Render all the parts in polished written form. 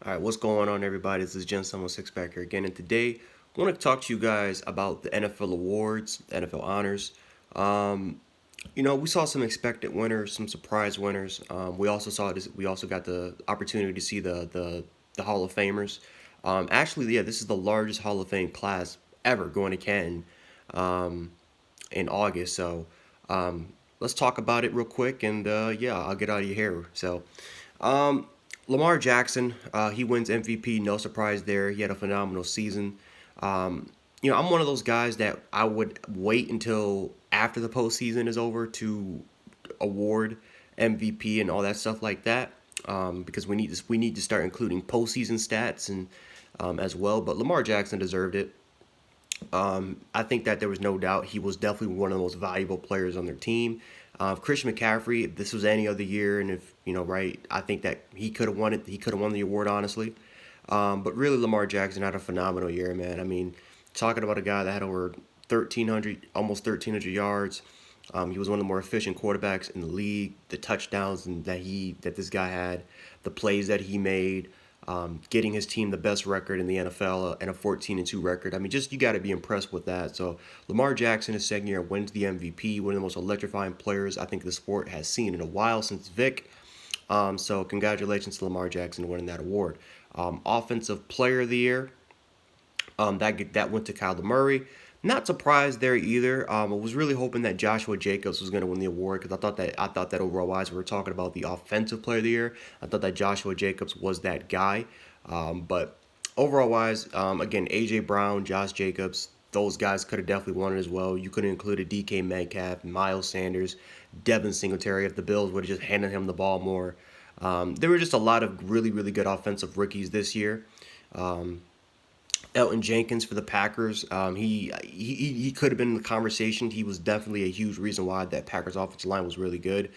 All right, what's going on, everybody? This is Gen 716 back here again, and today I want to talk to you guys about the NFL awards, NFL honors. Um, we saw some expected winners, some surprise winners. We also saw this. We also got the opportunity to see the Hall of Famers. Actually, yeah, this is the largest Hall of Fame class ever going to Canton um, in August. So let's talk about it real quick, and yeah, I'll get out of your hair. Um, Lamar Jackson, he wins MVP. No surprise there. He had a phenomenal season. Um, I'm one of those guys that I would wait until after the postseason is over to award MVP and all that stuff like that, because we need to start including postseason stats and as well. But Lamar Jackson deserved it. I think that there was no doubt he was definitely one of the most valuable players on their team. If Christian McCaffrey, if this was any other year, and if right, I think that he could have won it. He could have won the award, honestly. But really, Lamar Jackson had a phenomenal year, man. I mean, talking about a guy that had over 1,300, almost 1,300 yards. He was one of the more efficient quarterbacks in the league. The touchdowns that this guy had, the plays that he made, getting his team the best record in the NFL and a 14-2 record. I mean, just you got to be impressed with that. So Lamar Jackson, his second year, wins the MVP. One of the most electrifying players I think the sport has seen in a while since Vic. So congratulations to Lamar Jackson winning that award. Offensive Player of the Year. That went to Kyler Murray. Not surprised there either. I was really hoping that Joshua Jacobs was going to win the award because I thought that overall wise we were talking about the offensive player of the year. I thought that Joshua Jacobs was that guy. But overall wise, again, AJ Brown, Josh Jacobs, those guys could have definitely won it as well. You could have included DK Metcalf, Miles Sanders, Devin Singletary if the Bills would have just handed him the ball more. There were just a lot of really, really good offensive rookies this year. Um, Elton Jenkins for the Packers. He could have been in the conversation. He was definitely a huge reason why that Packers offensive line was really good.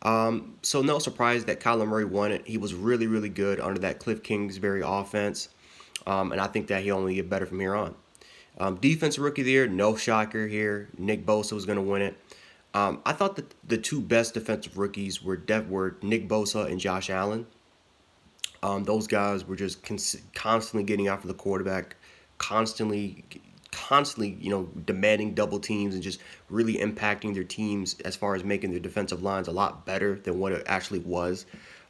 So no surprise that Kyler Murray won it. He was really, really good under that Cliff Kingsbury offense. And I think that he only get better from here on. Defense Rookie of the Year, no shocker here. Nick Bosa was going to win it. I thought that the two best defensive rookies were Nick Bosa and Josh Allen. Those guys were just constantly getting after the quarterback, constantly, constantly, demanding double teams and just really impacting their teams as far as making their defensive lines a lot better than what it actually was.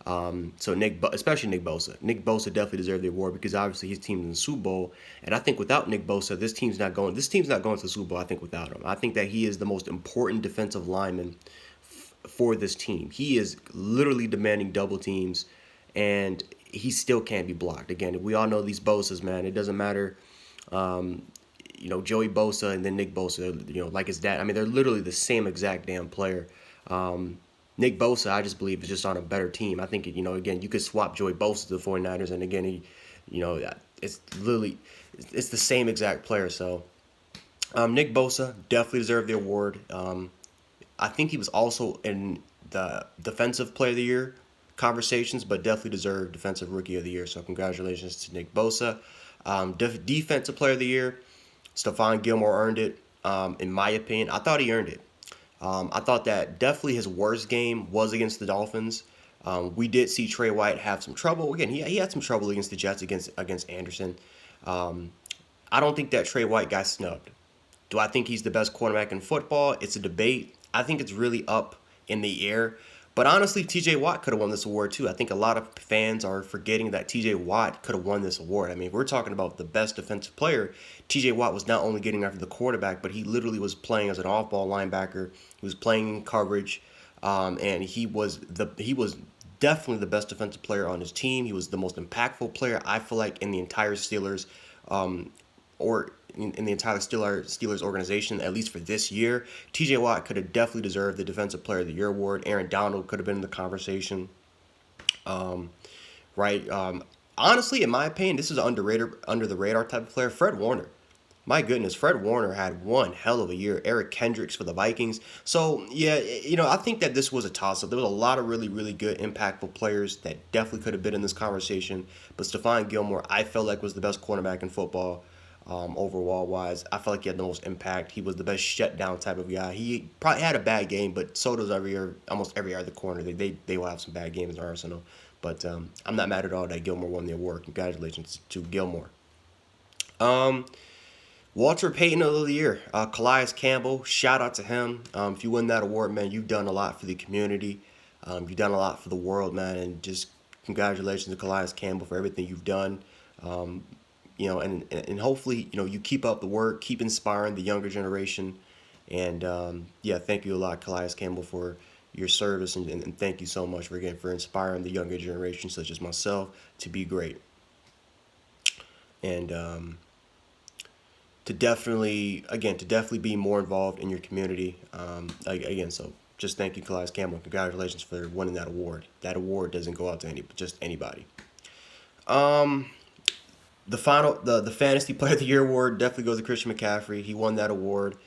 So especially Nick Bosa. Nick Bosa definitely deserved the award because obviously his team's in the Super Bowl, and I think without Nick Bosa, this team's not going. This team's not going to the Super Bowl. I think without him, I think that he is the most important defensive lineman for this team. He is literally demanding double teams, and he still can't be blocked. Again, we all know these Bosas, man. It doesn't matter. Um, Joey Bosa and then Nick Bosa, like his dad. I mean, they're literally the same exact damn player. Um, Nick Bosa, I just believe, is just on a better team. I think, again, you could swap Joey Bosa to the 49ers, and again, it's literally, it's the same exact player. So, Nick Bosa definitely deserved the award. I think he was also in the Defensive Player of the Year conversations, but definitely deserved Defensive Rookie of the Year. So congratulations to Nick Bosa. Defensive Player of the Year, Stephon Gilmore earned it. In my opinion, I thought he earned it. I thought that definitely his worst game was against the Dolphins. We did see Trey White have some trouble. Again, he had some trouble against the Jets against Anderson. Um, I don't think that Trey White got snubbed. Do I think he's the best quarterback in football? It's a debate. I think it's really up in the air. But honestly, TJ Watt could have won this award too. I think a lot of fans are forgetting that TJ Watt could have won this award. I mean, if we're talking about the best defensive player, TJ Watt was not only getting after the quarterback, but he literally was playing as an off-ball linebacker. He was playing coverage, and he was definitely the best defensive player on his team. He was the most impactful player I feel like in the entire Steelers, or in the entire Steelers organization, at least for this year. TJ Watt could have definitely deserved the Defensive Player of the Year award. Aaron Donald could have been in the conversation. Um, right? Honestly, in my opinion, this is an underrated, under the radar type of player. Fred Warner. My goodness, Fred Warner had one hell of a year. Eric Kendricks for the Vikings. So, yeah, I think that this was a toss up. There was a lot of really, really good, impactful players that definitely could have been in this conversation. But Stephon Gilmore, I felt like was the best cornerback in football. Overall wise, I felt like he had the most impact. He was the best shutdown type of guy. He probably had a bad game, but so does almost every other corner. They will have some bad games in Arsenal. But I'm not mad at all that Gilmore won the award. Congratulations to Gilmore. Um, Walter Payton of the Year, Calais Campbell. Shout out to him. If you win that award, man, you've done a lot for the community. You've done a lot for the world, man, and just congratulations to Calais Campbell for everything you've done. Um, and hopefully, you keep up the work, keep inspiring the younger generation. And yeah, thank you a lot, Calais Campbell, for your service, and thank you so much for inspiring the younger generation, such as myself, to be great. And to definitely be more involved in your community. Again, so just thank you, Calais Campbell. Congratulations for winning that award. That award doesn't go out to just anybody. Um, the fantasy player of the year award definitely goes to Christian McCaffrey. He won that award.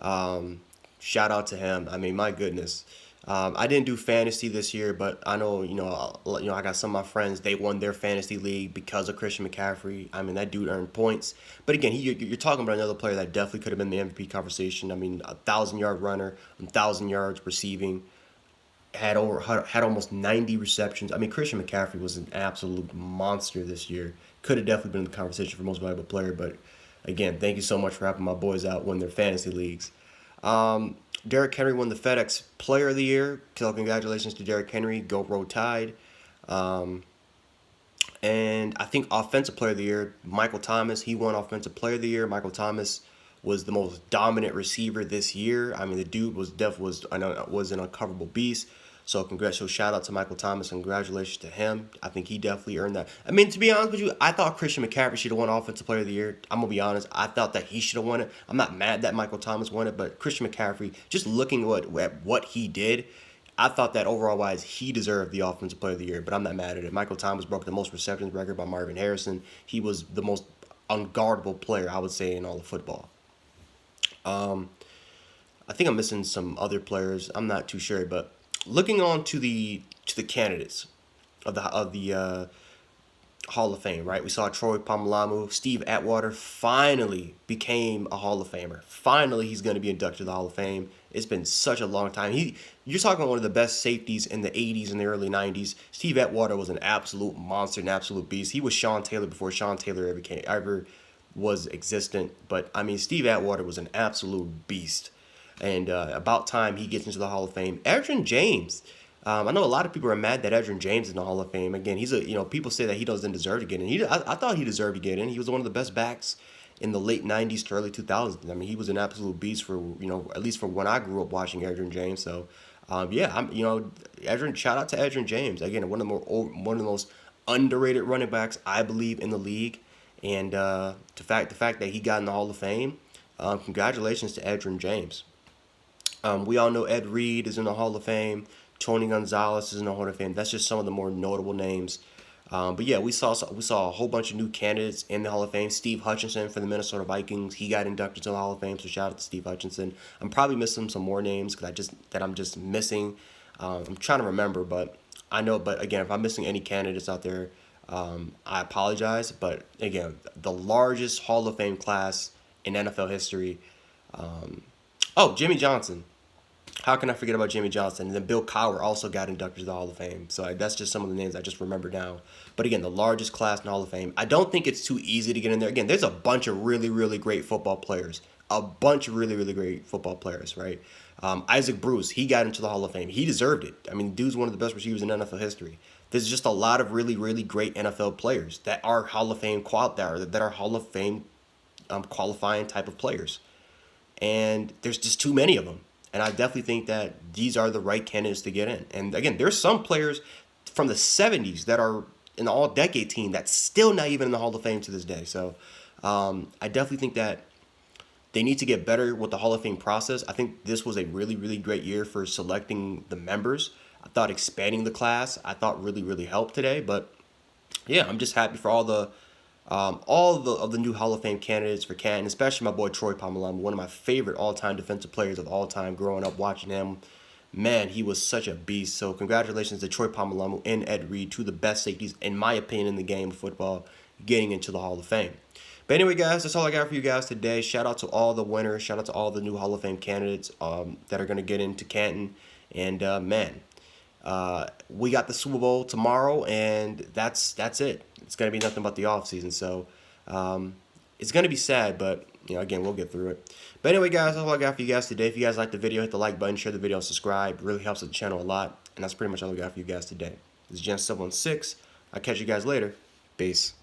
Um, Shout out to him. I mean, my goodness. I didn't do fantasy this year, but I know I got some of my friends. They won their fantasy league because of Christian McCaffrey. I mean, that dude earned points. But again, you're talking about another player that definitely could have been the MVP conversation. I mean, 1,000-yard runner, 1,000 yards receiving, had almost 90 receptions. I mean, Christian McCaffrey was an absolute monster this year. Could have definitely been in the conversation for most valuable player. But again, thank you so much for helping my boys out win their fantasy leagues. Derrick Henry won the FedEx Player of the Year. So congratulations to Derrick Henry. Go Roll Tide. Um, and I think Offensive Player of the Year, Michael Thomas. He won Offensive Player of the Year. Michael Thomas was the most dominant receiver this year. I mean, the dude was an uncoverable beast. So congrats, so shout out to Michael Thomas. Congratulations to him. I think he definitely earned that. I mean, to be honest with you, I thought Christian McCaffrey should have won Offensive Player of the Year. I'm gonna be honest. I thought that he should have won it. I'm not mad that Michael Thomas won it, but Christian McCaffrey, just looking at what he did, I thought that overall wise he deserved the Offensive Player of the Year. But I'm not mad at it. Michael Thomas broke the most receptions record by Marvin Harrison. He was the most unguardable player, I would say, in all of football. Um, I think I'm missing some other players. I'm not too sure, but looking on to the candidates of the Hall of Fame, right? We saw Troy Polamalu, Steve Atwater finally became a Hall of Famer. Finally, he's going to be inducted to the Hall of Fame. It's been such a long time. You're talking about one of the best safeties in the '80s and the early '90s. Steve Atwater was an absolute monster, an absolute beast. He was Sean Taylor before Sean Taylor ever was existent. But I mean, Steve Atwater was an absolute beast, and about time he gets into the Hall of Fame. Edgerrin James. I know a lot of people are mad that Edgerrin James is in the Hall of Fame. Again, people say that he doesn't deserve to get in. I thought he deserved to get in. He was one of the best backs in the late '90s to early 2000s. I mean, he was an absolute beast for at least for when I grew up watching Edgerrin James. So, yeah, Edgerrin. Shout out to Edgerrin James. Again, one of the most underrated running backs I believe in the league, and the fact that he got in the Hall of Fame. Congratulations to Edgerrin James. We all know Ed Reed is in the Hall of Fame. Tony Gonzalez is in the Hall of Fame. That's just some of the more notable names. But yeah, we saw a whole bunch of new candidates in the Hall of Fame. Steve Hutchinson for the Minnesota Vikings, he got inducted to the Hall of Fame. So shout out to Steve Hutchinson. I'm probably missing some more names I'm just missing. I'm trying to remember, but I know. But again, if I'm missing any candidates out there, I apologize. But again, the largest Hall of Fame class in NFL history. Um, oh, Jimmy Johnson. How can I forget about Jimmy Johnson? And then Bill Cowher also got inducted to the Hall of Fame. So that's just some of the names I just remember now. But again, the largest class in the Hall of Fame. I don't think it's too easy to get in there. Again, there's a bunch of really, really great football players. A bunch of really, really great football players, right? Isaac Bruce, he got into the Hall of Fame. He deserved it. I mean, dude's one of the best receivers in NFL history. There's just a lot of really, really great NFL players that are Hall of Fame that are Hall of Fame qualifying type of players, and there's just too many of them. And I definitely think that these are the right candidates to get in. And again, there's some players from the '70s that are in the All-Decade team that's still not even in the Hall of Fame to this day. So I definitely think that they need to get better with the Hall of Fame process. I think this was a really, really great year for selecting the members. I thought expanding the class, I thought really, really helped today. But yeah, I'm just happy for all of the new Hall of Fame candidates for Canton, especially my boy Troy Polamalu, one of my favorite all-time defensive players of all time. Growing up watching him, man, he was such a beast. So congratulations to Troy Polamalu and Ed Reed, two of the best safeties in my opinion in the game of football, getting into the Hall of Fame. But anyway, guys, that's all I got for you guys today. Shout out to all the winners. Shout out to all the new Hall of Fame candidates that are going to get into Canton. And man, We got the Super Bowl tomorrow, and that's it. It's gonna be nothing but the off season. So it's gonna be sad, but again, we'll get through it. But anyway, guys, that's all I got for you guys today. If you guys liked the video, hit the like button, share the video, and subscribe. It really helps the channel a lot. And that's pretty much all I got for you guys today. This is Gen716. I'll catch you guys later. Peace.